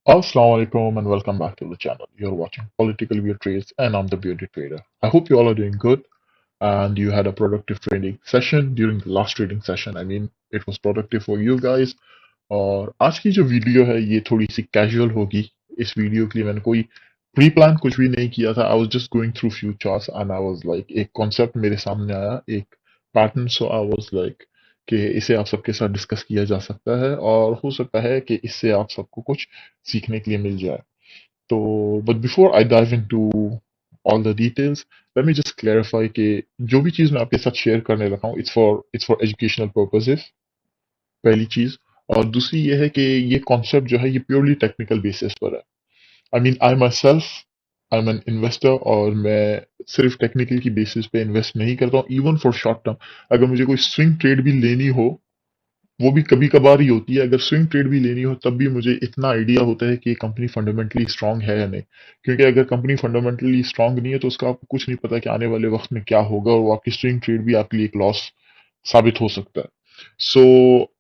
Assalamu alaikum and welcome back to the channel. You're watching Political View Trades and I'm the Beauty Trader. I hope you all are doing good and you had a productive trading session during the last trading session. I mean, it was productive for you guys. और आज की जो video है ये थोड़ी सी casual होगी। इस video के लिए मैंने कोई प्री प्लान कुछ भी नहीं किया था। I was just going through few charts and I was like एक कॉन्सेप्ट मेरे सामने आया, एक pattern, so I was like कि इसे आप सबके साथ डिस्कस किया जा सकता है और हो सकता है कि इससे आप सबको कुछ सीखने के लिए मिल जाए। तो but before I dive into all the details, let me just clarify कि जो भी चीज़ मैं आपके साथ शेयर करने लगा हूँ इट्स फॉर एजुकेशनल पर्पसेस, पहली चीज। और दूसरी ये है कि ये कॉन्सेप्ट जो है ये प्योरली टेक्निकल बेसिस पर है। आई mean I my self, I am an investor और मैं सिर्फ टेक्निकल की बेसिस पे इन्वेस्ट नहीं करता हूँ इवन फॉर शॉर्ट टर्म। अगर मुझे कोई स्विंग ट्रेड भी लेनी हो, वो भी कभी कभार ही होती है, अगर स्विंग ट्रेड भी लेनी हो तब भी मुझे इतना आइडिया होता है कि ये कंपनी फंडामेंटली स्ट्रांग है या नहीं। क्योंकि अगर कंपनी फंडामेंटली स्ट्रांग नहीं है तो उसका आपको कुछ नहीं पता कि आने वाले वक्त में क्या होगा और वो आपकी स्विंग ट्रेड भी आपके लिए एक लॉस साबित हो सकता है। सो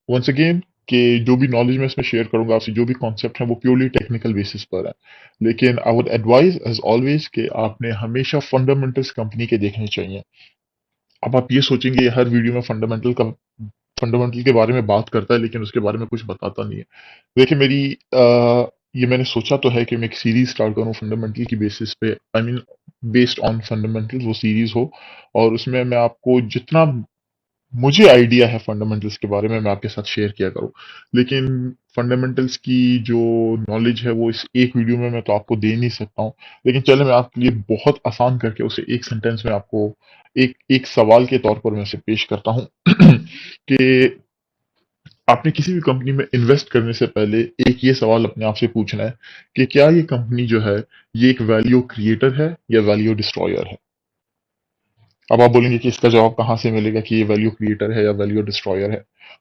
वंस अगेन कि जो भी नॉलेज मैं इसमें शेयर करूंगा आपसे, जो भी कॉन्सेप्ट है वो प्योरली टेक्निकल बेसिस पर है। लेकिन I would advise as always कि आपने हमेशा फंडामेंटल्स कंपनी के देखने चाहिए। अब आप ये सोचेंगे हर वीडियो में फंडामेंटल के बारे में बात करता है लेकिन उसके बारे में कुछ बताता नहीं है। देखिए ये मैंने सोचा तो है कि मैं एक सीरीज स्टार्ट करूं फंडामेंटल की बेसिस पे, I mean based on fundamental वो सीरीज हो और उसमें मैं आपको जितना मुझे आइडिया है फंडामेंटल्स के बारे में मैं आपके साथ शेयर किया करूं। लेकिन फंडामेंटल्स की जो नॉलेज है वो इस एक वीडियो में मैं तो आपको दे नहीं सकता हूं। लेकिन चले मैं आपके लिए बहुत आसान करके उसे एक सेंटेंस में आपको एक एक सवाल के तौर पर मैं उसे पेश करता हूं कि आपने किसी भी कंपनी में इन्वेस्ट करने से पहले एक ये सवाल अपने आप से पूछना है कि क्या ये कंपनी जो है ये एक वैल्यू क्रिएटर है या वैल्यू डिस्ट्रॉयर है। अब आप बोलेंगे कि इसका जवाब कहाँ से मिलेगा कि ये वैल्यू क्रिएटर है या वैल्यू डिस्ट्रॉयर है।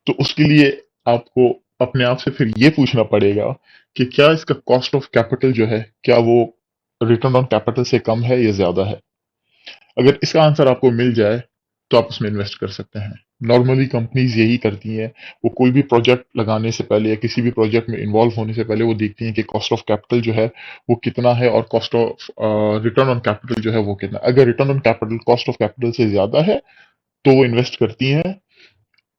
तो उसके लिए आपको अपने आप से फिर ये पूछना पड़ेगा कि क्या इसका कॉस्ट ऑफ कैपिटल जो है क्या वो रिटर्न ऑन कैपिटल से कम है या ज्यादा है। अगर इसका आंसर आपको मिल जाए तो आप उसमें इन्वेस्ट कर सकते हैं। नॉर्मली कंपनीज यही करती हैं, वो कोई भी प्रोजेक्ट लगाने से पहले या किसी भी प्रोजेक्ट में इन्वॉल्व होने से पहले वो देखती हैं कि कॉस्ट ऑफ कैपिटल जो है वो कितना है और cost of return on capital जो है वो कितना है। अगर return on capital cost of capital से ज्यादा है तो वो इन्वेस्ट करती हैं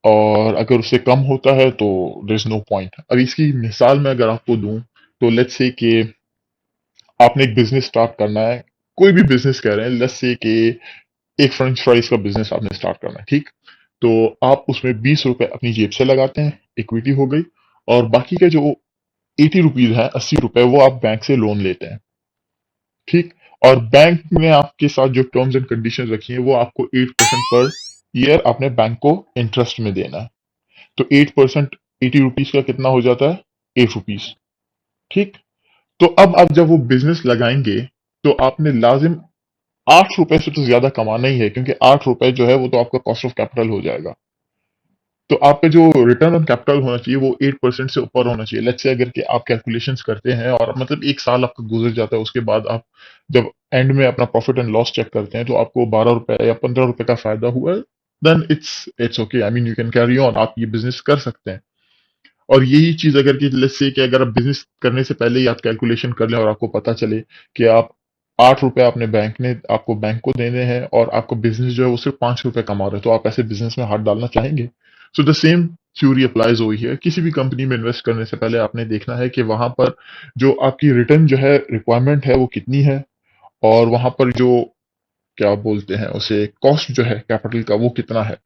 और अगर उससे कम होता है तो देयर इज नो पॉइंट। अब इसकी मिसाल मैं अगर आपको दूं तो लेट्स से कि आपने एक बिजनेस स्टार्ट करना है, कोई भी बिजनेस कह रहे हैं, लेट्स से कि एक फ्रेंच फ्राइज का बिजनेस आपने स्टार्ट करना है, ठीक। तो आप उसमें 20 रुपए अपनी जेब से लगाते हैं, इक्विटी हो गई। और बाकी के जो 80 रुपीज है, 80 रुपए वो आप बैंक से लोन लेते हैं, ठीक। और बैंक ने आपके साथ जो टर्म्स एंड कंडीशन रखी है वो आपको 8% पर ईयर आपने बैंक को इंटरेस्ट में देना है। तो 8% 80 रुपीज का कितना हो जाता है, 8 रुपीज, ठीक। तो अब आप जब वो बिजनेस लगाएंगे तो आपने लाजिम 8 रुपए से तो ज्यादा कमाना ही है, क्योंकि 8 रुपए जो है वो तो आपका कॉस्ट ऑफ कैपिटल हो जाएगा। तो आपका जो रिटर्न ऑन कैपिटल होना चाहिए वो 8% से ऊपर होना चाहिए। लेट्स से अगर कि आप कैलकुलेशंस करते हैं और मतलब एक साल आपका गुजर जाता है, उसके बाद आप जब एंड में अपना प्रॉफिट एंड लॉस चेक करते हैं तो आपको 12 रुपए या 15 रुपए का फायदा हुआ है, then it's okay, I mean you can carry on, आप ये बिजनेस कर सकते हैं। और यही चीज अगर कि लेट्स से कि अगर आप बिजनेस करने से पहले ही आप कैलकुलेशन कर लें और आपको पता चले कि आप 8 रुपए आपने बैंक ने आपको बैंक को देने हैं और आपका बिजनेस जो है वो सिर्फ 5 रुपए कमा रहे हैं, तो आप ऐसे बिजनेस में हाथ डालना चाहेंगे। So the same theory applies हुई है। किसी भी कंपनी में इन्वेस्ट करने से पहले आपने देखना है कि वहां पर जो आपकी रिटर्न जो है रिक्वायरमेंट है वो कितनी है और वहां पर जो क्या बोलते हैं उसे कॉस्ट जो है कैपिटल का वो कितना है।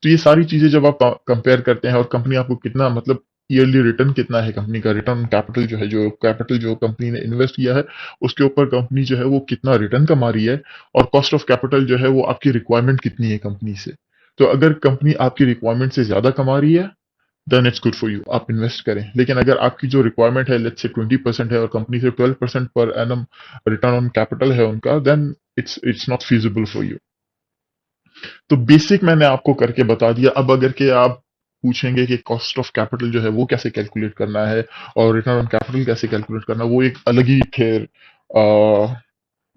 तो ये सारी चीजें जब आप कंपेयर करते हैं और कंपनी आपको कितना मतलब ईयरली रिटर्न कितना है, कंपनी का रिटर्न कैपिटल जो है, जो कैपिटल जो कंपनी ने इन्वेस्ट किया है उसके ऊपर कंपनी जो है वो कितना रिटर्न कमा रही है, और कॉस्ट ऑफ कैपिटल जो है वो आपकी रिक्वायरमेंट कितनी है कंपनी से। तो अगर कंपनी आपकी रिक्वायरमेंट से ज्यादा कमा रही है then it's good for you, आप इन्वेस्ट करें। लेकिन अगर आपकी जो रिक्वायरमेंट है लेट्स से 20% है और कंपनी से 12% per annum return on capital है उनका, then it's not feasible for you. तो बेसिक मैंने आपको करके बता दिया। अब अगर के आप पूछेंगे कि कॉस्ट ऑफ कैपिटल जो है वो कैसे कैलकुलेट करना है और रिटर्न ऑन कैपिटल कैसे कैलकुलेट करना है, वो एक अलग ही फिर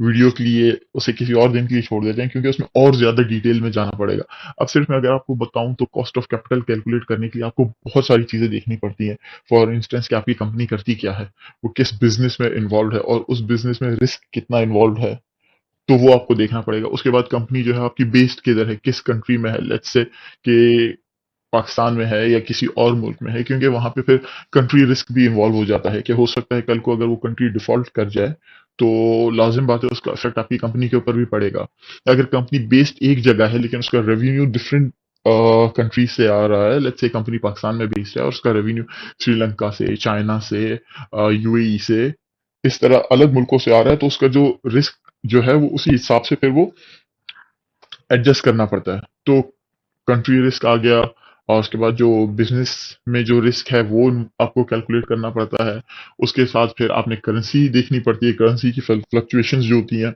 वीडियो के लिए उसे किसी और दिन के लिए छोड़ देते हैं, क्योंकि उसमें और ज्यादा डिटेल में जाना पड़ेगा। अब सिर्फ मैं अगर आपको बताऊं तो कॉस्ट ऑफ कैपिटल कैलकुलेट करने के लिए आपको बहुत सारी चीजें देखनी पड़ती हैं। फॉर इंस्टेंस कि आपकी कंपनी करती क्या है, वो किस बिजनेस में इन्वॉल्व है, और उस बिजनेस में रिस्क कितना इन्वॉल्व है, तो वो आपको देखना पड़ेगा। उसके बाद कंपनी जो है आपकी बेस्ड किधर है, किस कंट्री में है, लेट्स से कि पाकिस्तान में है या किसी और मुल्क में है, क्योंकि वहां पे फिर कंट्री रिस्क भी इन्वॉल्व हो जाता है कि हो सकता है कल को अगर वो कंट्री डिफॉल्ट कर जाए तो लाजिम बात है उसका इफेक्ट आपकी कंपनी के ऊपर भी पड़ेगा। अगर कंपनी बेस्ड एक जगह है लेकिन उसका रेवेन्यू डिफरेंट कंट्री से आ रहा है, लेट्स से कंपनी पाकिस्तान में बेस्ड है और उसका रेवेन्यू श्रीलंका से, चाइना से, यूएई से, इस तरह अलग मुल्कों से आ रहा है, तो उसका जो रिस्क जो है वो उसी हिसाब से फिर वो एडजस्ट करना पड़ता है। तो कंट्री रिस्क आ गया, और उसके बाद जो बिजनेस में जो रिस्क है वो आपको कैलकुलेट करना पड़ता है। उसके साथ फिर आपने करेंसी देखनी पड़ती है, करेंसी की फ्लक्चुएशंस जो होती हैं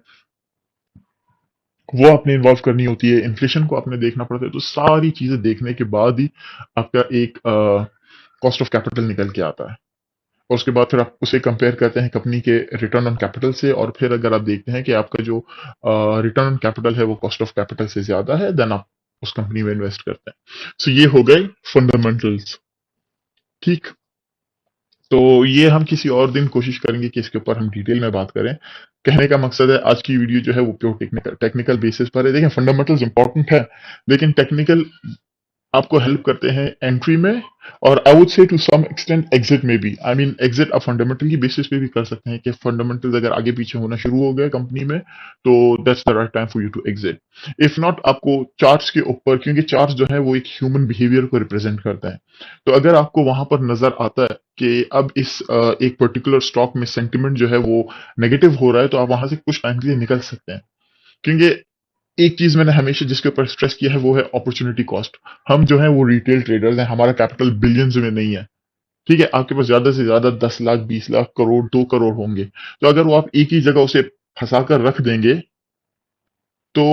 वो आपने इन्वॉल्व करनी होती है, इन्फ्लेशन को आपने देखना पड़ता है। तो सारी चीजें देखने के बाद ही आपका एक कॉस्ट ऑफ कैपिटल निकल के आता है। और उसके बाद फिर आप उसे कंपेयर करते हैं कंपनी के रिटर्न ऑन कैपिटल से, और फिर अगर आप देखते हैं कि आपका जो रिटर्न ऑन कैपिटल है वो कॉस्ट ऑफ कैपिटल से ज्यादा है, देन आप उस कंपनी में इन्वेस्ट करते हैं। सो ये हो गए फंडामेंटल्स। ठीक। तो ये हम किसी और दिन कोशिश करेंगे कि इसके ऊपर हम डिटेल में बात करें। कहने का मकसद है आज की वीडियो जो है वो प्योर टेक्निकल टेक्निकल बेसिस पर है। देखें, फंडामेंटल्स इंपॉर्टेंट है, लेकिन टेक्निकल आपको हेल्प करते हैं एंट्री में, और I would say to some extent exit में भी। आई मीन एग्जिट आप फंडामेंटल की बेसिस पे भी कर सकते हैं कि फंडामेंटल्स अगर आगे पीछे होना शुरू हो गए कंपनी में तो that's the right time for you to exit. If not, आपको चार्ट्स के ऊपर, क्योंकि चार्ट्स जो है वो एक ह्यूमन बिहेवियर को रिप्रेजेंट करता है, तो अगर आपको वहां पर नजर आता है कि अब इस एक पर्टिकुलर स्टॉक में सेंटिमेंट जो है वो नेगेटिव हो रहा है, तो आप वहां से कुछ टाइम के लिए निकल सकते हैं। क्योंकि एक चीज मैंने हमेशा जिसके ऊपर स्ट्रेस किया है वो है अपॉर्चुनिटी कॉस्ट। हम जो है वो रिटेल ट्रेडर्स हैं, हमारा कैपिटल बिलियंस में नहीं है। ठीक है, आपके पास ज्यादा से ज्यादा 10 लाख, 20 लाख, करोड़, 2 करोड़ होंगे, तो अगर वो आप एक ही जगह उसे फंसा कर रख देंगे तो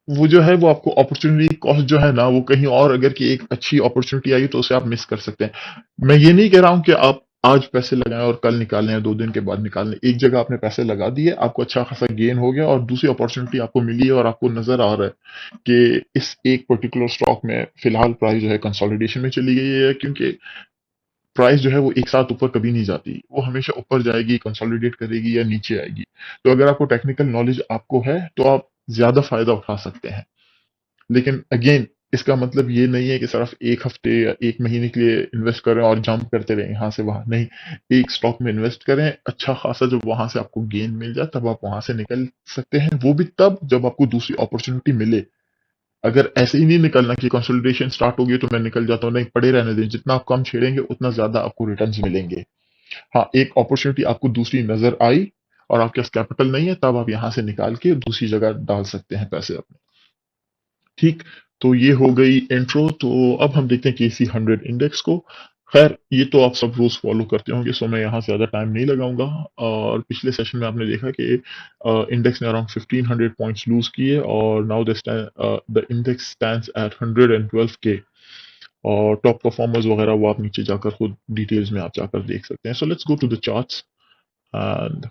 वो जो है वो आपको अपॉर्चुनिटी कॉस्ट जो है ना, वो कहीं और अगर की एक अच्छी अपॉर्चुनिटी आई तो उसे आप मिस कर सकते हैं। मैं ये नहीं कह रहा हूं कि आप आज पैसे लगाएं और कल निकालें या 2 दिन के बाद निकालें। एक जगह आपने पैसे लगा दिए, आपको अच्छा खासा गेन हो गया और दूसरी अपॉर्चुनिटी आपको मिली है, और आपको नजर आ रहा है कि इस एक पर्टिकुलर स्टॉक में फिलहाल प्राइस जो है कंसोलिडेशन में चली गई है, क्योंकि प्राइस जो है वो एक साथ ऊपर कभी नहीं जाती, वो हमेशा ऊपर जाएगी, कंसोलिडेट करेगी या नीचे आएगी। तो अगर आपको टेक्निकल नॉलेज आपको है तो आप ज्यादा फायदा उठा सकते हैं। लेकिन अगेन, इसका मतलब ये नहीं है कि सिर्फ एक हफ्ते या एक महीने के लिए इन्वेस्ट करें और जंप करते रहें यहाँ से वहां। नहीं, एक स्टॉक में इन्वेस्ट करें, अच्छा खासा जब वहां से आपको गेन मिल जाए तब आप वहां से निकल सकते हैं, वो भी तब जब आपको दूसरी अपॉर्चुनिटी मिले। अगर ऐसे ही नहीं निकलना कि कंसोलिडेशन स्टार्ट होगी तो मैं निकल जाता हूँ, नहीं, पड़े रहने दें, जितना आप कम छेड़ेंगे उतना ज्यादा आपको रिटर्न्स मिलेंगे। हाँ, एक अपॉर्चुनिटी आपको दूसरी नजर आई और आपके पास कैपिटल नहीं है, तब आप यहाँ से निकाल के दूसरी जगह डाल सकते हैं पैसे अपने। ठीक। तो ये हो गई इंट्रो। तो अब हम देखते हैं KC 100 इंडेक्स को। खैर, ये तो आप सब रोज फॉलो करते होंगे, सो मैं यहाँ ज्यादा टाइम नहीं लगाऊंगा। और पिछले सेशन में आपने देखा कि इंडेक्स ने अराउंड 1500 पॉइंट्स लूज किए, और now the index stands eight 112K। और टॉप परफॉर्मर्स वगैरह वो आप नीचे जाकर खुद डिटेल्स में आप जाकर देख सकते हैं। So let's go to the charts. And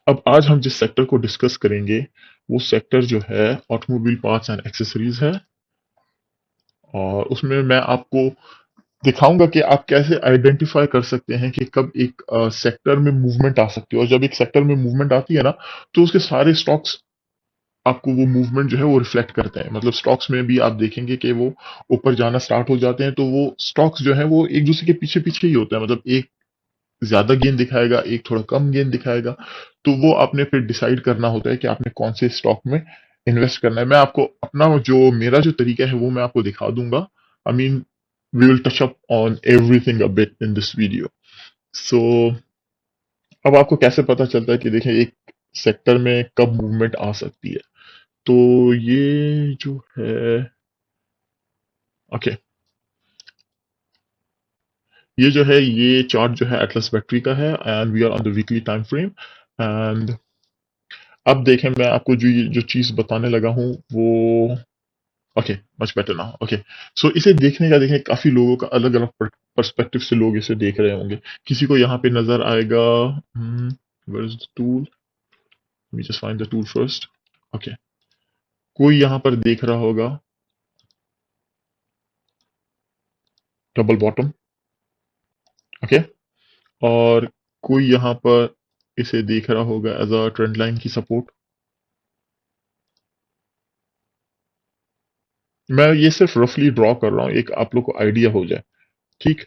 अब आज हम जिस सेक्टर को डिस्कस करेंगे वो सेक्टर जो है ऑटोमोबाइल पार्ट्स एंड एक्सेसरीज है। और उसमें मैं आपको दिखाऊंगा कि आप कैसे आइडेंटिफाई कर सकते हैं कि कब एक सेक्टर में मूवमेंट आ सकती है, और जब एक सेक्टर में मूवमेंट आती है ना, तो उसके सारे स्टॉक्स आपको वो मूवमेंट जो है वो रिफ्लेक्ट करते हैं। मतलब स्टॉक्स में भी आप देखेंगे कि वो ऊपर जाना स्टार्ट हो जाते हैं, तो वो स्टॉक्स जो है वो एक दूसरे के पीछे पीछे ही होता है। मतलब एक ज्यादा गेन दिखाएगा, एक थोड़ा कम गेन दिखाएगा, तो वो आपने फिर डिसाइड करना होता है कि आपने कौन से स्टॉक में इन्वेस्ट करना है। मैं आपको अपना जो मेरा जो तरीका है वो मैं आपको दिखा दूंगा। I mean, we will touch up on everything a bit in this video. So अब आपको कैसे पता चलता है कि देखें एक सेक्टर में कब मूवमेंट आ सकती है। तो ये जो है, ओके, ये जो है ये चार्ट जो है एटलस बैटरी का है, and we are on the weekly time frame. And अब देखें, मैं आपको जो ये जो चीज बताने लगा हूं वो, okay, much better now. Okay, so इसे देखने का देखें काफी लोगों का अलग अलग पर्सपेक्टिव से लोग इसे देख रहे होंगे। किसी को यहाँ पे नजर आएगा, where is the tool, me just find the tool first. Okay, कोई यहाँ पर देख रहा होगा डबल बॉटम, ओके, और कोई यहाँ पर इसे देख रहा होगा एज अ ट्रेंड लाइन की सपोर्ट। मैं ये सिर्फ रफली ड्रॉ कर रहा हूँ, एक आप लोग को आइडिया हो जाए, ठीक।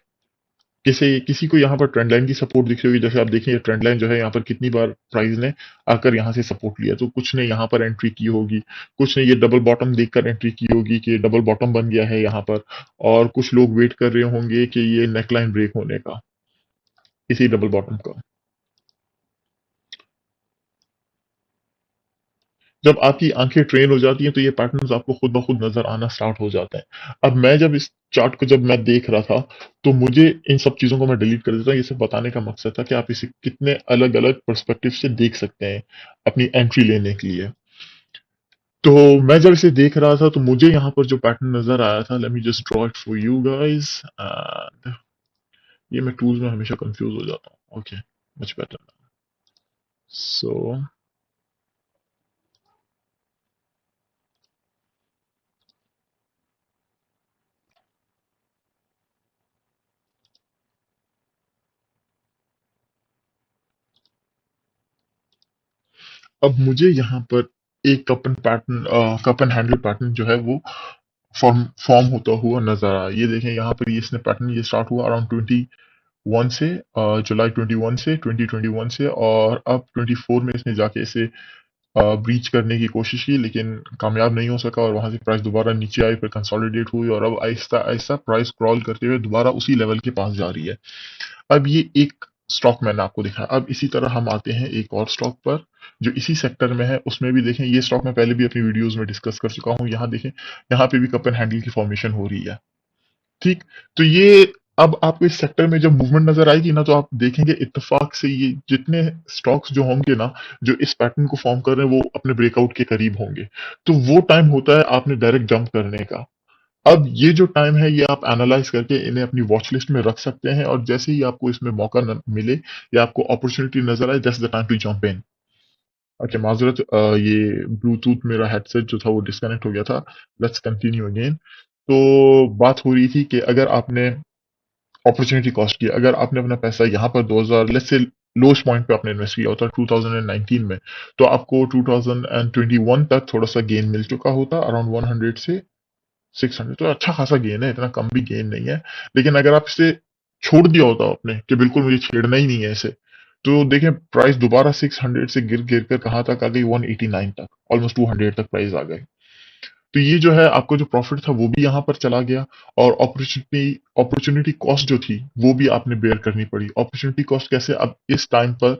किसी को यहाँ पर ट्रेंड लाइन की सपोर्ट दिख रही होगी, जैसे आप देखें ट्रेंड लाइन जो है यहाँ पर कितनी बार प्राइस ने आकर यहाँ से सपोर्ट लिया, तो कुछ ने यहाँ पर एंट्री की होगी, कुछ ने ये डबल बॉटम देखकर एंट्री की होगी कि डबल बॉटम बन गया है यहाँ पर, और कुछ लोग वेट कर रहे होंगे कि ये नेकलाइन ब्रेक होने का, इसी डबल बॉटम का। जब आपकी आंखें ट्रेन हो जाती हैं तो ये पैटर्न्स आपको खुद ब खुद नजर आना स्टार्ट हो जाते हैं। अब मैं जब इस चार्ट को जब मैं देख रहा था तो मुझे इन सब चीजों को मैं डिलीट कर देता हूँ। ये सिर्फ बताने का मकसद था कि आप इसे कितने अलग अलग पर्सपेक्टिव से देख सकते हैं अपनी एंट्री लेने के लिए। तो मैं जब इसे देख रहा था तो मुझे यहाँ पर जो पैटर्न नजर आया था, let me just draw it for you guys, and ये मैं टूल्स में हमेशा कंफ्यूज हो जाता हूँ। Okay, much better. सो अब मुझे यहाँ पर एक कप एंड हैंडल पैटर्न जो है वो फॉर्म होता हुआ नजर आया। ये देखें यहाँ पर, ये इसने पैटर्न ये स्टार्ट हुआ अराउंड 21 से, जुलाई 21 से 2021 से, और अब 24 में इसने जाके इसे ब्रीच करने की कोशिश की लेकिन कामयाब नहीं हो सका, और वहां से प्राइस दोबारा नीचे आई, फिर कंसोलिडेट हुई, और अब आहिस्ता आहिस्ता प्राइस क्रॉल करते हुए दोबारा उसी लेवल के पास जा रही है। अब ये एक स्टॉक मैंने आपको दिखाया। अब इसी तरह हम आते हैं एक और स्टॉक पर जो इसी सेक्टर में है, उसमें भी देखें, ये स्टॉक मैं पहले भी अपनी वीडियोस में डिस्कस कर चुका हूँ। यहाँ देखें, यहाँ पे भी कप एंड हैंडल की फॉर्मेशन हो रही है, ठीक। तो ये, अब आपको इस सेक्टर में जब मूवमेंट नजर आएगी ना तो आप देखेंगे इत्तेफाक से ये जितने स्टॉक्स जो होंगे ना, जो इस पैटर्न को फॉर्म कर रहे हैं, वो अपने ब्रेकआउट के करीब होंगे। तो वो टाइम होता है आपने डायरेक्ट जंप करने का। अब ये जो टाइम है ये आप एनालाइज करके इन्हें अपनी वॉच लिस्ट में रख सकते हैं, और जैसे ही आपको इसमें मौका मिले या आपको अपॉर्चुनिटी नजर आए, that's the time to jump in. अच्छा माजरत, ये ब्लूटूथ मेरा हेडसेट जो था वो डिस्कनेक्ट हो गया था। Let's continue again. तो बात हो रही थी कि अगर आपने अपॉर्चुनिटी कॉस्ट की, अगर आपने अपना पैसा यहाँ पर 2000 लेट्स से लोएस्ट पॉइंट पे आपने इन्वेस्ट किया होता 2019 में, तो आपको 2021 तक थोड़ा सा गेन मिल चुका होता, अराउंड 100 से 600। तो अच्छा खासा गेन है, इतना कम भी गेन नहीं है। लेकिन अगर आप इसे छोड़ दिया होता आपने कि बिल्कुल मुझे छेड़ना ही नहीं है इसे, तो देखें प्राइस दोबारा 600 से गिर गिर कर कहाँ तक आ गई, 189 तक, ऑलमोस्ट 200 तक प्राइस आ गई। तो ये जो है आपको जो प्रॉफिट था वो भी यहाँ पर चला गया, और अपॉर्चुनिटी अपॉर्चुनिटी कॉस्ट जो थी वो भी आपने बेयर करनी पड़ी। अपॉर्चुनिटी कॉस्ट कैसे, अब इस टाइम पर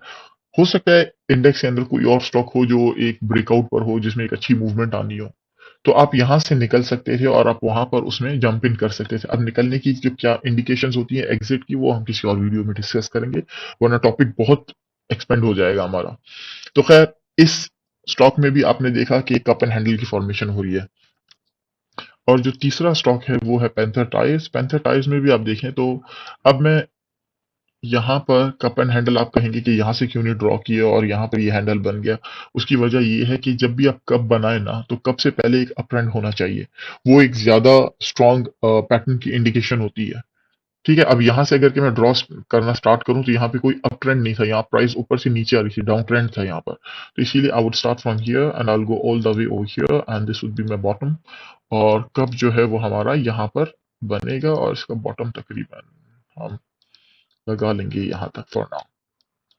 हो सकता है इंडेक्स के अंदर कोई और स्टॉक हो जो एक ब्रेकआउट पर हो, जिसमें एक अच्छी मूवमेंट आनी हो, तो आप यहाँ से निकल सकते थे और आप वहां पर उसमें जंप इन कर सकते थे। अब निकलने की जो क्या इंडिकेशंस होती है एग्जिट की, वो हम किसी और वीडियो में डिस्कस करेंगे, वरना टॉपिक बहुत एक्सपेंड हो जाएगा हमारा। तो खैर, इस स्टॉक में भी आपने देखा कि कप एंड हैंडल की फॉर्मेशन हो रही है। और जो तीसरा स्टॉक है वो है पैंथर टायर्स। पैंथर टायर्स में भी आप देखें तो अब मैं यहाँ पर कप एंड हैंडल आप कहेंगे कि यहाँ से क्यों नहीं ड्रॉ किया और यहाँ पर ये हैंडल बन गया। उसकी वजह ये है कि जब भी आप कप बनाए ना, तो कप से पहले एक अप ट्रेंड होना चाहिए। वो एक ज्यादा स्ट्रॉन्ग पैटर्न की इंडिकेशन होती है, ठीक है। अब यहाँ से अगर कि मैं ड्रॉ करना स्टार्ट करूं तो यहाँ पे कोई अप ट्रेंड नहीं था, यहाँ प्राइस ऊपर से नीचे आ रही थी, डाउन ट्रेंड था यहाँ पर। तो इसीलिए I would start from here and I will go all the way over here and this would be my bottom. और कप जो है वो हमारा यहाँ पर बनेगा, और इसका बॉटम तकरीबन हम लगा लेंगे यहाँ तक फॉर नाउ,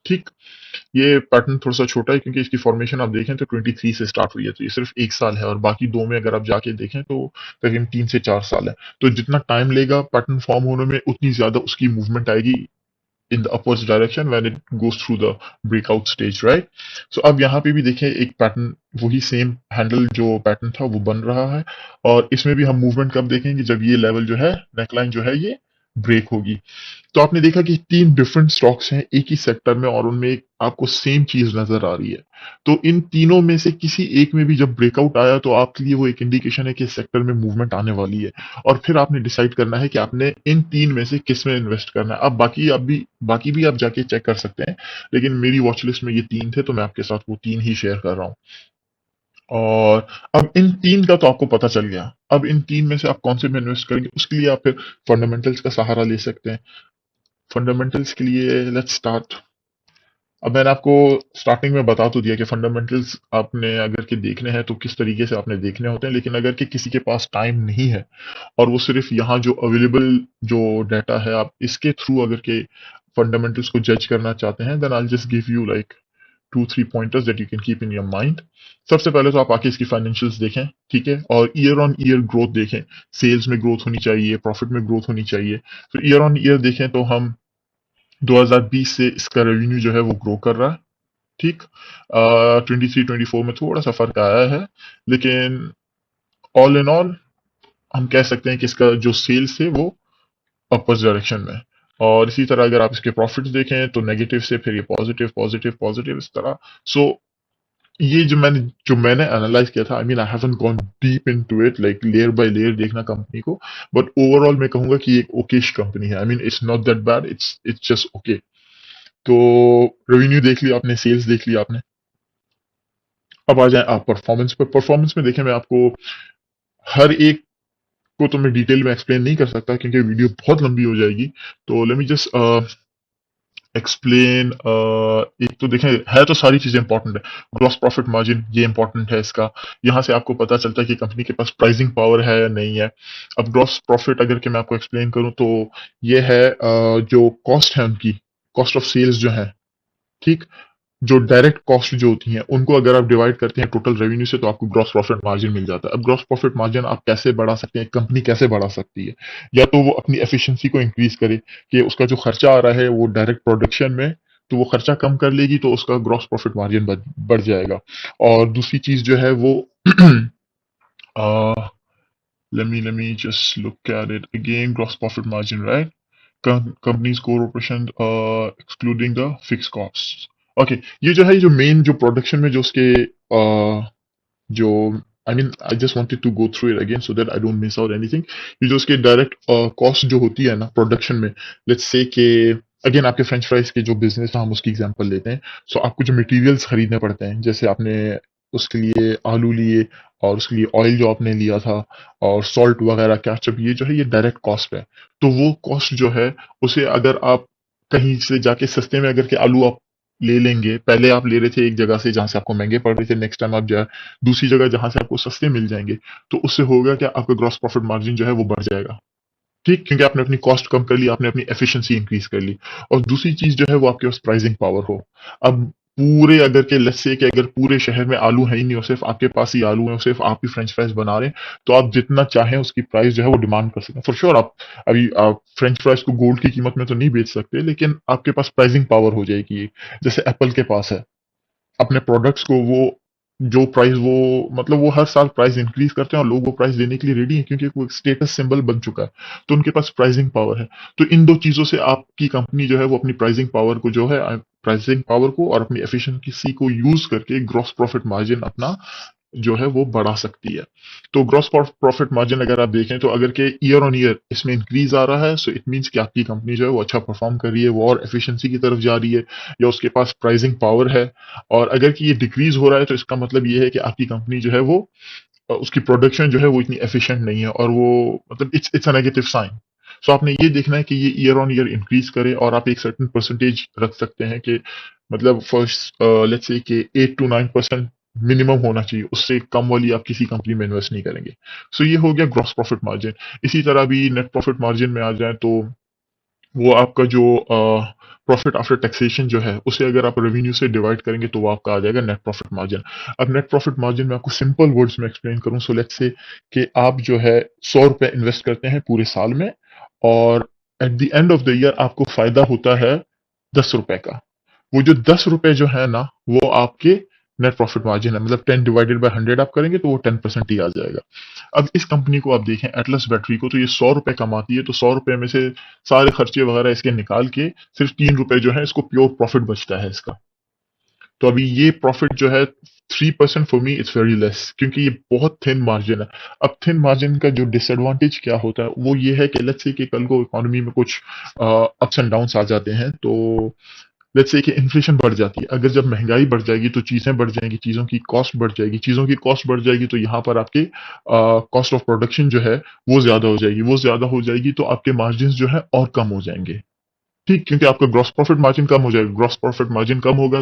ठीक। ये पैटर्न थोड़ा सा छोटा है क्योंकि इसकी फॉर्मेशन आप देखें तो 23 से स्टार्ट हुई है, तो ये सिर्फ 1 साल है, और बाकी दो में अगर आप जाके देखें तो करीबन 3 से 4 साल है। तो जितना टाइम लेगा पैटर्न फॉर्म होने में, उतनी ज्यादा उसकी मूवमेंट आएगी in the upwards direction when it goes through the breakout stage, right. So अब यहाँ पे भी देखें एक पैटर्न, वही सेम हैंडल जो पैटर्न था वो बन रहा है, और इसमें भी हम मूवमेंट कब देखेंगे, जब ये लेवल जो है नेकलाइन जो है ये ब्रेक होगी। तो आपने देखा कि 3 डिफरेंट स्टॉक्स हैं एक ही सेक्टर में और उनमें एक आपको सेम चीज़ नज़र आ रही है। तो इन तीनों में से किसी एक में भी जब ब्रेकआउट आया तो आपके लिए वो एक इंडिकेशन है कि इस सेक्टर में मूवमेंट आने वाली है और फिर आपने डिसाइड करना है कि आपने इन 3 में से किस में इन्वेस्ट करना है। अब बाकी भी आप जाके चेक कर सकते हैं, लेकिन मेरी वॉच लिस्ट में ये 3 थे तो मैं आपके साथ वो 3 ही शेयर कर रहा हूँ। और अब इन 3 का तो आपको पता चल गया। अब इन 3 में से आप कौन से में इन्वेस्ट करेंगे उसके लिए आप फिर फंडामेंटल्स का सहारा ले सकते हैं। फंडामेंटल्स के लिए लेट्स स्टार्ट। अब मैंने आपको स्टार्टिंग में बता तो दिया कि फंडामेंटल्स आपने अगर के देखने हैं तो किस तरीके से आपने देखने होते हैं, लेकिन अगर कि किसी के पास टाइम नहीं है और वो सिर्फ यहाँ जो अवेलेबल जो डाटा है आप इसके थ्रू अगर के फंडामेंटल्स को जज करना चाहते हैं, then I just give you like 2-3 pointers that you can keep in your mind. सबसे पहले तो आप आके इसकी फाइनेंशियल्स देखें, ठीक है, और ईयर ऑन ईयर ग्रोथ देखें। सेल्स में ग्रोथ होनी चाहिए, प्रॉफिट में ग्रोथ होनी चाहिए। फिर ईयर ऑन ईयर देखें तो हम 2020 से इसका रेवेन्यू जो है वो ग्रो कर रहा है, ठीक। 23-24 में थोड़ा सा फर्क आया है, लेकिन ऑल इन ऑल हम कह सकते हैं कि इसका जो सेल्स है वो अपर्स डायरेक्शन में है। और इसी तरह अगर आप इसके प्रॉफिट्स देखें तो नेगेटिव से फिर ये पॉजिटिव पॉजिटिव पॉजिटिव इस तरह। सो ये जो मैंने एनालाइज किया था, आई mean I haven't gone deep into it like layer by layer देखना कंपनी को, बट ओवरऑल मैं कहूंगा कि ये एक ओकेश कंपनी है। I mean it's not that bad, it's just okay. तो रेवेन्यू देख लिया आपने, सेल्स देख लिया आपने। अब आ जाए आप परफॉर्मेंस पे। परफॉर्मेंस में देखें, मैं आपको हर एक को तो मैं डिटेल में एक्सप्लेन नहीं कर सकता क्योंकि वीडियो बहुत लंबी हो जाएगी। तो लेट मी जस्ट एक्सप्लेन। एक तो देखें, है तो सारी चीजें इंपॉर्टेंट है। ग्रॉस प्रॉफिट मार्जिन ये इंपॉर्टेंट है इसका। यहाँ से आपको पता चलता है कि कंपनी के पास प्राइसिंग पावर है या नहीं है। अब ग्रॉस प्रॉफिट अगर के मैं आपको एक्सप्लेन करूं तो ये है जो कॉस्ट है उनकी, कॉस्ट ऑफ सेल्स जो है, ठीक। जो डायरेक्ट कॉस्ट जो होती हैं उनको अगर आप डिवाइड करते हैं टोटल रेवेन्यू से तो आपको ग्रॉस प्रॉफिट मार्जिन मिल जाता है। अब ग्रॉस प्रॉफिट मार्जिन आप कैसे बढ़ा सकते हैं, कंपनी कैसे बढ़ा सकती है? या तो वो अपनी एफिशिएंसी को इंक्रीज करे कि उसका जो खर्चा आ रहा है वो डायरेक्ट प्रोडक्शन में, तो वो खर्चा कम कर लेगी तो उसका ग्रॉस प्रॉफिट मार्जिन बढ़ जाएगा। और दूसरी चीज जो है वो let me just look at it again. Gross profit margin, right? Company's core operation excluding the fixed costs. Okay, ये जो है, ये जो मेन जो प्रोडक्शन में जो उसके जो I mean I just wanted to go through it again so that I don't miss out anything. ये जो उसके डायरेक्ट कॉस्ट जो होती है ना प्रोडक्शन में, लेट्स से कि अगेन आपके फ्रेंच फ्राइज के जो बिजनेस है हम उसकी एग्जांपल लेते हैं। सो आपको जो मटेरियल्स खरीदने पड़ते हैं, जैसे आपने उसके लिए आलू लिए और उसके लिए ऑयल जो आपने लिया था और सॉल्ट वगैरह केचप, ये जो है ये डायरेक्ट कॉस्ट है। तो वो कॉस्ट जो है उसे अगर आप कहीं से जाके सस्ते में अगर के आलू आप ले लेंगे, पहले आप ले रहे थे एक जगह से जहां से आपको महंगे पड़ रहे थे, नेक्स्ट टाइम आप जा दूसरी जगह जहां से आपको सस्ते मिल जाएंगे, तो उससे होगा क्या, आपका ग्रॉस प्रॉफिट मार्जिन जो है वो बढ़ जाएगा, ठीक, क्योंकि आपने अपनी कॉस्ट कम कर ली, आपने अपनी एफिशिएंसी इंक्रीज कर ली। और दूसरी चीज जो है वो आपके पास प्राइसिंग पावर हो। अब पूरे अगर के लेट्स से कि अगर पूरे शहर में आलू है ही नहीं और सिर्फ आपके पास ही आलू है और सिर्फ आप ही फ्रेंच फ्राइज बना रहे हैं, तो आप जितना चाहें उसकी प्राइस जो है वो डिमांड कर सकते हैं। फॉर श्योर आप अभी आप फ्रेंच फ्राइज को गोल्ड की कीमत में तो नहीं बेच सकते, लेकिन आपके पास प्राइसिंग पावर हो जाएगी, जैसे एप्पल के पास है। अपने प्रोडक्ट्स को वो जो प्राइस वो मतलब वो हर साल प्राइस इंक्रीज करते हैं और लोग वो प्राइस देने के लिए रेडी हैं क्योंकि वो स्टेटस सिंबल बन चुका है। तो उनके पास प्राइसिंग पावर है। तो इन दो चीजों से आपकी कंपनी जो है वो अपनी प्राइसिंग पावर को जो है प्राइसिंग पावर को और अपनी एफिशिएंसी को यूज करके ग्रॉस प्रॉफिट मार्जिन अपना जो है वो बढ़ा सकती है। तो ग्रॉस प्रॉफिट मार्जिन अगर आप देखें तो अगर के ईयर ऑन ईयर इसमें इंक्रीज आ रहा है, सो इट मींस कि आपकी कंपनी जो है वो अच्छा परफॉर्म कर रही है, वो और एफिशिएंसी की तरफ जा रही है या उसके पास प्राइसिंग पावर है। और अगर कि ये डिक्रीज हो रहा है तो इसका मतलब ये है कि आपकी कंपनी जो है वो उसकी प्रोडक्शन जो है वो इतनी एफिशिएंट नहीं है और वो मतलब इट्स अ नेगेटिव साइन। सो आपने ये देखना है कि ये ईयर ऑन ईयर इंक्रीज करे और आप एक सर्टेन परसेंटेज रख सकते हैं कि मतलब फर्स्ट लेट्स से कि 8 to 9% मिनिमम होना चाहिए, उससे कम वाली आप किसी कंपनी में इन्वेस्ट नहीं करेंगे। सो ये हो गया ग्रॉस प्रॉफिट मार्जिन। इसी तरह भी नेट प्रॉफिट मार्जिन में आ जाए तो वो आपका जो प्रॉफिट आफ्टर टैक्सेशन जो है उसे अगर आप रेवेन्यू से डिवाइड करेंगे तो वो आपका आ जाएगा नेट प्रॉफिट मार्जिन। अब नेट प्रॉफिट मार्जिन में आपको सिंपल वर्ड्स में एक्सप्लेन करूं, सो लेट्स से कि आप जो है 100 रुपए इन्वेस्ट करते हैं पूरे साल में और at the end of the year आपको फायदा होता है 10 रुपए का। वो जो 10 रुपए जो है ना वो आपके नेट प्रॉफिट मार्जिन है, मतलब 10 डिवाइडेड बाय 100 आप करेंगे तो वो 10% ही आ जाएगा। अब इस कंपनी को आप देखें, एटलस बैटरी को, तो ये 100 रुपए कमाती है, तो 100 रुपए में से सारे खर्चे वगैरह इसके निकाल के सिर्फ 3 रुपए जो है इसको प्योर प्रॉफिट बचता है इसका। तो अभी ये प्रॉफिट जो है 3% for me it's very less, क्योंकि ये बहुत थिन मार्जिन है। अब थिन मार्जिन का जो डिसएडवांटेज क्या होता है वो ये है कि लेट्स से कि कल को इकोनॉमी में कुछ अप्स एंड डाउन्स आ जाते हैं, तो लेट्स से कि इन्फ्लेशन बढ़ जाती है, अगर जब महंगाई बढ़ जाएगी तो चीजें बढ़ जाएंगी, चीजों की कॉस्ट बढ़ जाएगी, चीजों की कॉस्ट बढ़ जाएगी तो यहाँ पर आपके कॉस्ट ऑफ प्रोडक्शन जो है वो ज्यादा हो जाएगी, वो ज्यादा हो जाएगी तो आपके मार्जिन जो है और कम हो जाएंगे। ठीक, क्योंकि आपका ग्रॉस प्रॉफिट मार्जिन कम हो जाएगा, ग्रॉस प्रॉफिट मार्जिन कम होगा,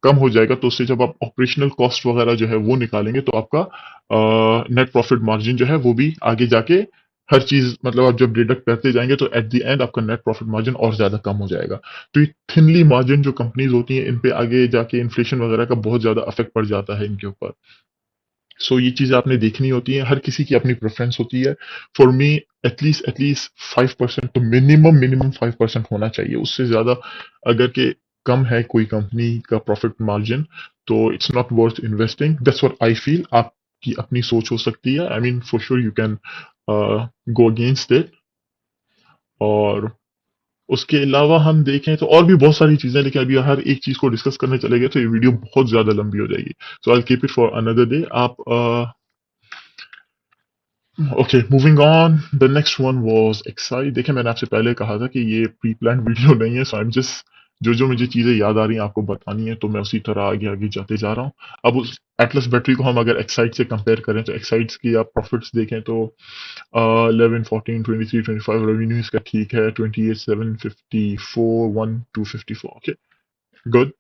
कम हो जाएगा, तो उससे जब आप ऑपरेशनल कॉस्ट वगैरह जो है वो निकालेंगे तो आपका नेट प्रॉफिट मार्जिन जो है वो भी आगे जाके हर चीज, मतलब आप जब डिडक्ट करते जाएंगे तो एट द एंड आपका नेट प्रॉफिट मार्जिन और ज्यादा कम हो जाएगा। तो ये थिनली मार्जिन जो कंपनीज होती हैं इन पे आगे जाके इन्फ्लेशन वगैरह का बहुत ज्यादा इफेक्ट पड़ जाता है इनके ऊपर। सो ये चीजें आपने देखनी होती है, हर किसी की अपनी प्रेफरेंस होती है। फॉर मी एटलीस्ट 5%, तो मिनिमम 5% होना चाहिए, उससे ज्यादा अगर के कम है कोई कंपनी का प्रॉफिट मार्जिन तो it's not worth investing, that's what I feel. आपकी अपनी सोच हो सकती है, I mean for sure you can go against it. और उसके अलावा हम देखें तो और भी बहुत सारी चीजें, लेकिन अभी हर एक चीज को डिस्कस करने चले गए तो ये वीडियो बहुत ज्यादा लंबी हो जाएगी, so I keep it for another day. आप okay, moving on, the next one was Exide. देखिए मैंने आपसे पहले कहा था कि ये प्री प्लान वीडियो नहीं है, सो आई एम जस्ट जो जो मुझे चीजें याद आ रही हैं आपको बतानी है, तो मैं उसी तरह आगे आगे जाते जा रहा हूँ। अब उस एटलस बैटरी को हम अगर एक्साइड से कंपेयर करें तो एक्साइड्स की आप प्रॉफिट्स देखें तो 11 14 23 25 रेवेन्यू इसका ठीक है, 28 754 1 254, ओके गुड।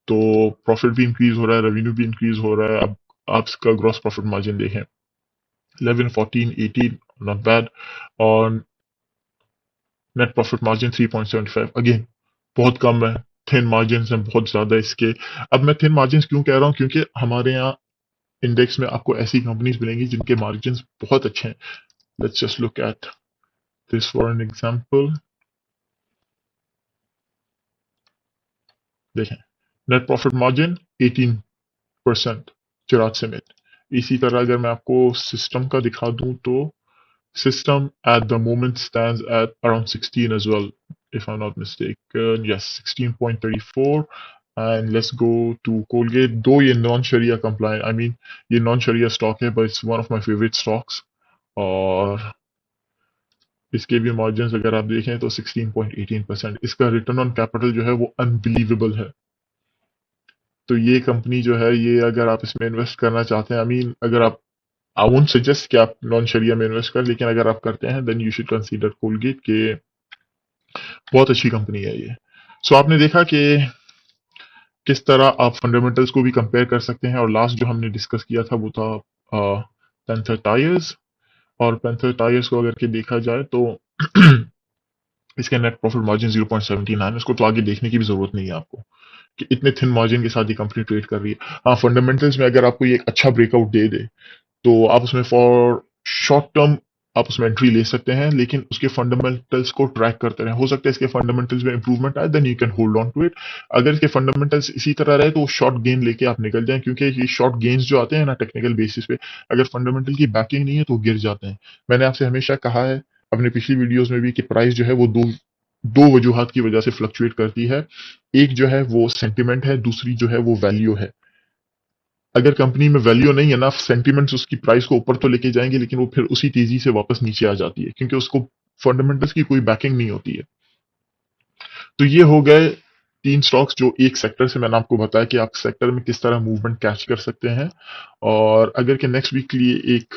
तो प्रॉफिट भी इंक्रीज हो रहा है, रेवेन्यू भी इंक्रीज हो रहा है। अब आप इसका ग्रॉस प्रॉफिट मार्जिन देखें, 11 14 18, not bad। और नेट प्रॉफिट मार्जिन 3.75, अगेन बहुत कम है, थिन मार्जिन है बहुत ज्यादा इसके। अब मैं थिन मार्जिन क्यों कह रहा हूँ, क्योंकि हमारे यहाँ इंडेक्स में आपको ऐसी कंपनीज मिलेंगी जिनके मार्जिन बहुत अच्छे हैं। Let's just look at this for an example. देखें, नेट प्रॉफिट मार्जिन 18%, चिराग समेत। इसी तरह अगर मैं आपको सिस्टम का दिखा दूं तो system at the moment stands at around 16 as well, if I'm not mistaken. Yes, 16.34. And let's go to Colgate. Though ये non-Sharia compliant, I mean ये non-Sharia stock है, but it's one of my favorite stocks. और इसके भी margin अगर आप देखें तो 16.18%, इसका रिटर्न ऑन कैपिटल जो है वो अनबिलीवेबल है। तो ये कंपनी जो है, ये अगर आप इसमें इन्वेस्ट करना चाहते हैं, आई मीन अगर आप, आई वोंट सजेस्ट कि आप नॉन शरिया में इन्वेस्ट करें, लेकिन अगर आप करते हैं then you should consider Colgate के, बहुत अच्छी कंपनी है ये। सो आपने देखा कि किस तरह आप फंडामेंटल्स को भी कंपेयर कर सकते हैं, और लास्ट जो हमने डिस्कस किया था वो था पैंथर टायर्स। और पैंथर टायर्स को अगर के देखा जाए तो इसके नेट प्रॉफिट मार्जिन 0.79 है, उसको तो आगे देखने की भी जरूरत नहीं है आपको कि इतने थिन मार्जिन के साथ ये कंपनी ट्रेड कर रही है। हाँ, फंडामेंटल्स में अगर आपको ये एक अच्छा ब्रेकआउट दे दे तो आप उसमें फॉर शॉर्ट टर्म आप उसमें एंट्री ले सकते हैं, लेकिन उसके फंडामेंटल्स को ट्रैक करते रहें। हो सकता है इसके फंडामेंटल्स में इंप्रूवमेंट आए, then you can hold on to it. अगर इसके फंडामेंटल्स इसी तरह रहे तो शॉर्ट गेन लेके आप निकल जाएं, क्योंकि ये शॉर्ट गेन्स जो आते हैं ना टेक्निकल बेसिस पे, अगर फंडामेंटल की बैकिंग नहीं है तो गिर जाते हैं। मैंने आपसे हमेशा कहा है अपने पिछली वीडियोस में भी कि प्राइस जो है वो दो दो वजूहत की वजह से फ्लक्चुएट करती है। एक जो है वो सेंटिमेंट है, दूसरी जो है वो वैल्यू है। अगर कंपनी में वैल्यू नहीं है ना, सेंटीमेंट्स उसकी प्राइस को ऊपर तो लेके जाएंगे, लेकिन वो फिर उसी तेजी से वापस नीचे आ जाती है, क्योंकि उसको फंडामेंटल्स की कोई बैकिंग नहीं होती है। तो ये हो गए तीन स्टॉक्स जो एक सेक्टर से, मैंने आपको बताया कि आप सेक्टर में किस तरह मूवमेंट कैच कर सकते हैं। और अगर के नेक्स्ट वीक के लिए एक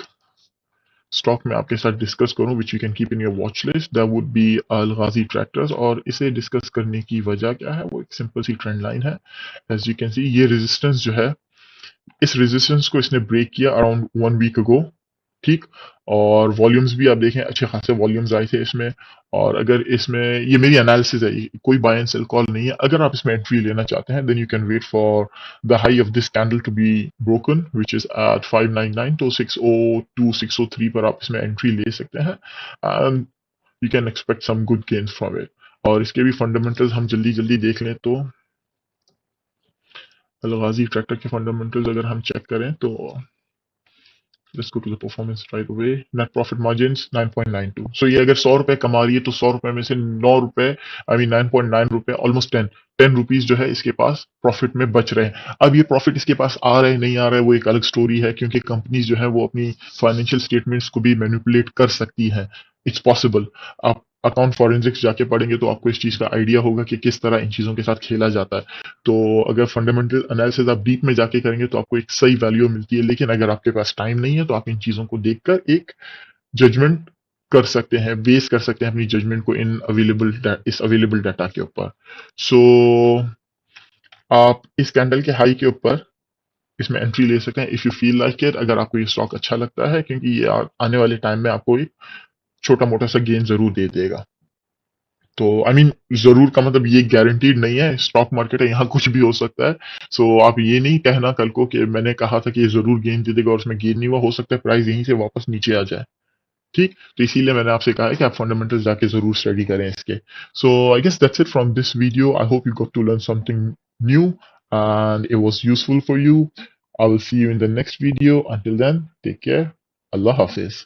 स्टॉक में आपके साथ डिस्कस करूं which you can keep in your watch list, that would be Al Ghazi tractors. और इसे डिस्कस करने की वजह क्या है, वो एक सिंपल सी ट्रेंड लाइन है। एज यू कैन सी ये रेजिस्टेंस जो है, इस रेजिस्टेंस को इसने ब्रेक किया अराउंड 1 वीक अगो, ठीक। और वॉल्यूम्स भी आप देखें अच्छे खासे वॉल्यूम्स आए थे इसमें। और अगर इसमें, ये मेरी एनालिसिस है, कोई बाय एंड सेल कॉल नहीं है, अगर आप इसमें एंट्री लेना चाहते हैं then you can wait for the high of this candle to be broken which is at 599, तो 602 603 पर आप इसमें एंट्री ले सकते हैं and you can expect some good gains from it. और इसके भी फंडामेंटल्स हम जल्दी जल्दी देख लें तो अलगाजी ट्रैक्टर के फंडामेंटल्स अगर हम चेक करें तो let's go to the performance right away. Net profit margins 9.92। So ये अगर 100 रुपए कमा रही है तो 100 रुपए में से 9 रुपए, आई मीन 9.9 रुपए, ऑलमोस्ट 10 रुपीज जो है इसके पास प्रॉफिट में बच रहे हैं। अब ये प्रॉफिट इसके पास आ रहा है नहीं आ रहा है वो एक अलग स्टोरी है, क्योंकि कंपनीज जो है वो अपनी फाइनेंशियल स्टेटमेंट्स को भी मैनिपुलेट कर सकती हैं। It's possible. आप अकाउंट फॉरेंसिक्स जाके पढ़ेंगे तो आपको इस चीज का आइडिया होगा कि किस तरह इन चीजों के साथ खेला जाता है। तो अगर फंडामेंटल एनालिसिस आप डीप में जाके करेंगे तो आपको एक सही वैल्यू मिलती है, लेकिन अगर आपके पास टाइम नहीं है तो आप इन चीजों को देखकर एक जजमेंट कर सकते हैं, बेस कर सकते हैं अपनी जजमेंट को इन अवेलेबल डाटा के ऊपर। सो आप इस कैंडल के हाई के ऊपर इसमें एंट्री ले सकते हैं if you feel like it, अगर आपको ये स्टॉक अच्छा लगता है, क्योंकि ये आने वाले टाइम में आपको एक छोटा मोटा सा गेन जरूर दे देगा। तो आई मीन जरूर का मतलब ये गारंटीड नहीं है, स्टॉक मार्केट है, यहाँ कुछ भी हो सकता है। सो आप ये नहीं कहना कल को कि मैंने कहा था कि ये जरूर गेन दे देगा और उसमें गेन नहीं हुआ, हो सकता है प्राइस यहीं से वापस नीचे आ जाए। ठीक, तो इसीलिए मैंने आपसे कहा है कि आप फंडामेंटल्स जाके जरूर स्टडी करें इसके। So I guess that's it from this video. I hope you got to learn something new and it was useful for you. I will see you in the next video. Until then take care. अल्लाह हाफिज।